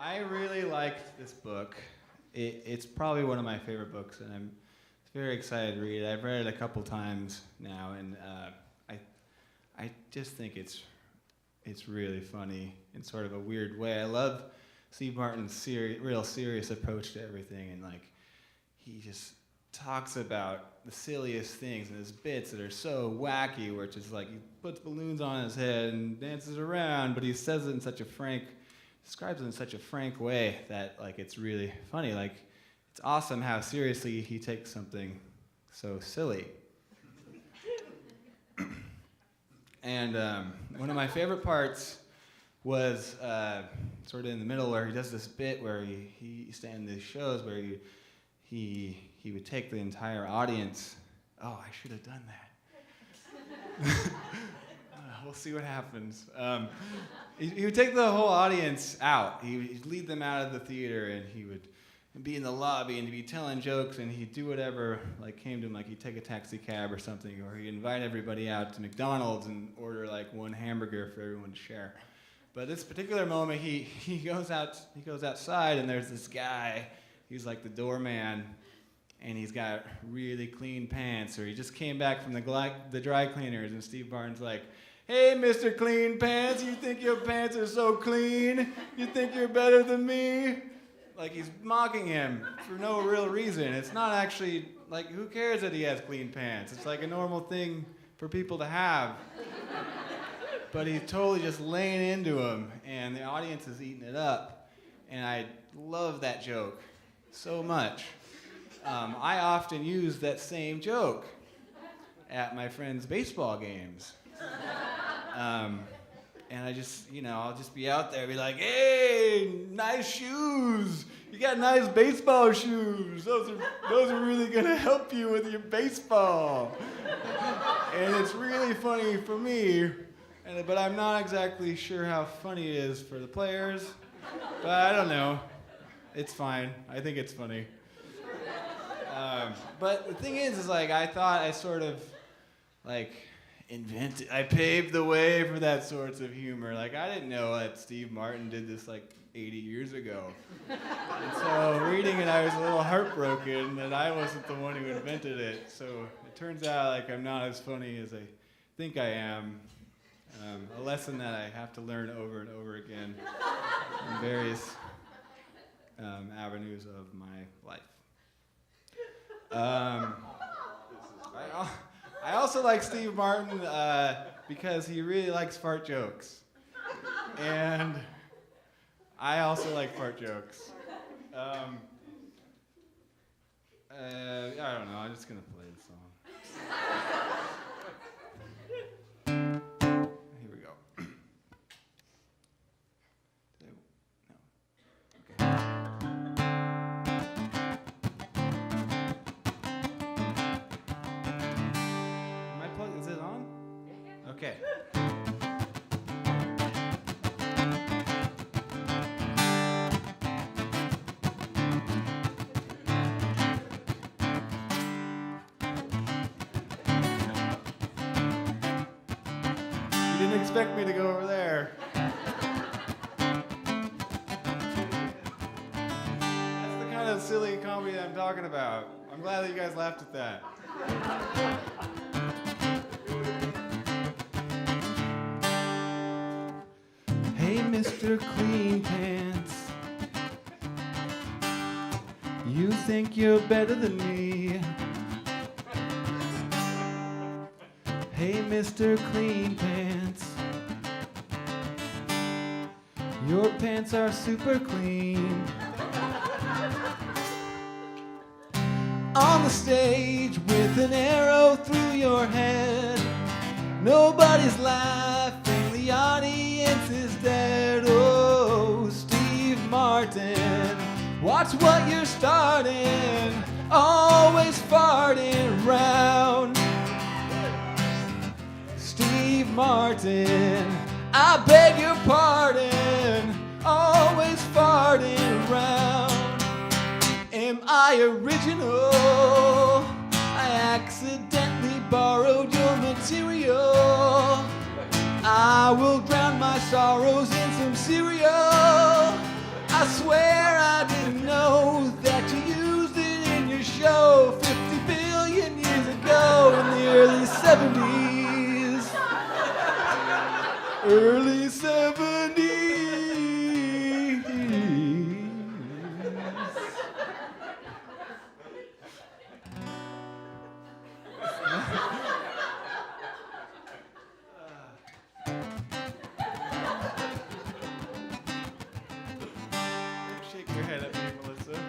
I really liked this book. It's probably one of my favorite books, and I'm very excited to read it. I've read it a couple times now, and I just think it's really funny in sort of a weird way. I love Steve Martin's real serious approach to everything, and like he just talks about the silliest things and his bits that are so wacky, where it's just like he puts balloons on his head and dances around, but he says it in such a describes it in such a frank way that like it's really funny. Like it's awesome how seriously he takes something so silly. And one of my favorite parts was sort of in the middle where he does this bit where he stands in these shows where he would take the entire audience. Oh, I should have done that. We'll see what happens. He would take the whole audience out. He'd lead them out of the theater, and he would be in the lobby, and he'd be telling jokes, and he'd do whatever like came to him, like he'd take a taxi cab or something, or he'd invite everybody out to McDonald's and order like one hamburger for everyone to share. But this particular moment, he goes outside, and there's this guy. He's like the doorman, and he's got really clean pants, or he just came back from the dry cleaners, and Steve Martin's like, "Hey, Mr. Clean Pants, you think your pants are so clean? You think you're better than me?" Like he's mocking him for no real reason. It's not actually, like, who cares that he has clean pants? It's like a normal thing for people to have. But he's totally just laying into him, and the audience is eating it up. And I love that joke so much. I often use that same joke at my friends' baseball games. And I just, I'll just be out there, be like, "Hey, nice shoes. You got nice baseball shoes. Those are really gonna help you with your baseball." And it's really funny for me, but I'm not exactly sure how funny it is for the players. But I don't know. It's fine. I think it's funny. But the thing is like, I thought I sort of, like, I paved the way for that sorts of humor. Like, I didn't know that Steve Martin did this like 80 years ago. And so reading it, I was a little heartbroken that I wasn't the one who invented it. So it turns out like I'm not as funny as I think I am. A lesson that I have to learn over and over again in various avenues of my life. I also like Steve Martin because he really likes fart jokes. And I also like fart jokes. I don't know, I'm just going to play the song. Here we go. No. Okay. Is it on? Okay. You didn't expect me to go over there. That's the kind of silly comedy I'm talking about. I'm glad that you guys laughed at that. Hey, Mr. Clean Pants, you think you're better than me. Hey, Mr. Clean Pants, your pants are super clean. On the stage with an arrow through your head, nobody's laughing, the audience is dead. Oh, Steve Martin, watch what you're starting, always farting round. Steve Martin, I beg your pardon, always farting round. Am I original? I accidentally borrowed your material. I will drown my sorrows in some cereal. I 70s. Early 70s. Shake your head at me, Melissa.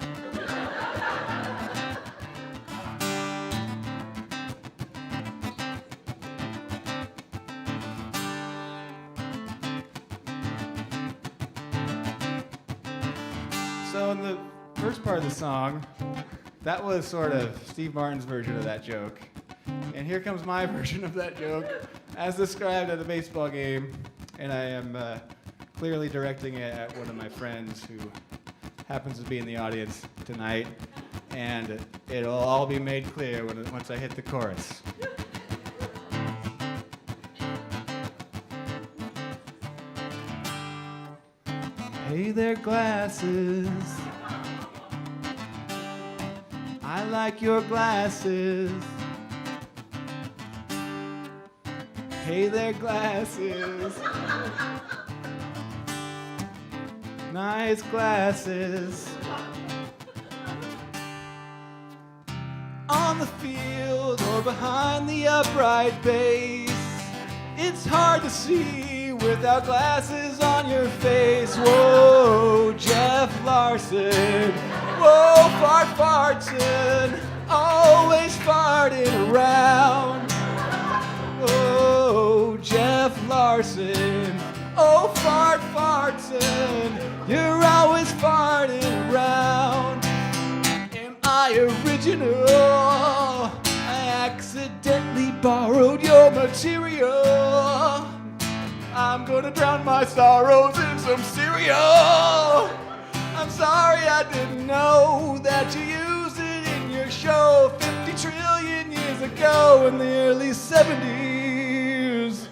So in the first part of the song, that was sort of Steve Martin's version of that joke. And here comes my version of that joke, as described at a baseball game. And I am clearly directing it at one of my friends who happens to be in the audience tonight. And it'll all be made clear once I hit the chorus. Hey there, glasses. I like your glasses. Hey there, glasses. Nice glasses. On the field or behind the upright base, it's hard to see without glasses on your face. Whoa, Jeff Larson. Whoa, fartson. Always farting around. Whoa, Jeff Larson. Oh, fartson. You're always farting around. Am I original? I accidentally borrowed your material. I'm gonna drown my sorrows in some cereal. I'm sorry I didn't know that you used it in your show 50 trillion years ago in the early 70s.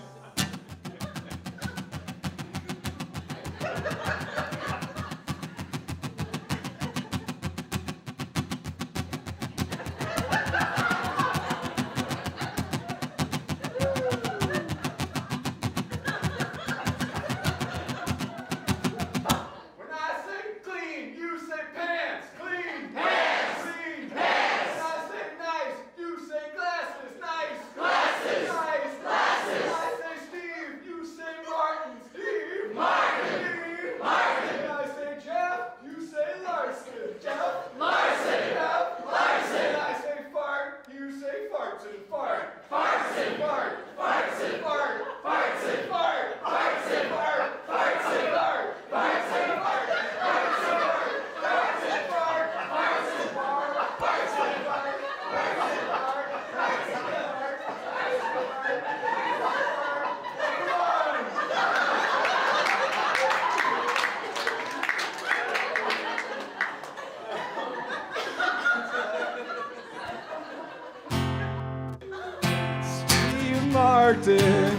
Martin,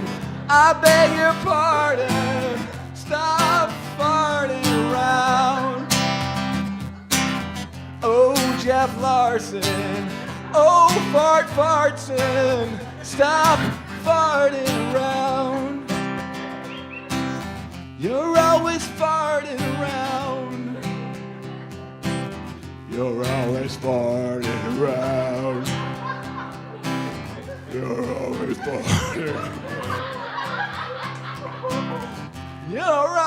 I beg your pardon. Stop farting around. Oh, Jeff Larson. Oh, fartson. Stop farting around. You're always farting around. You're always farting around. You're always farting. You're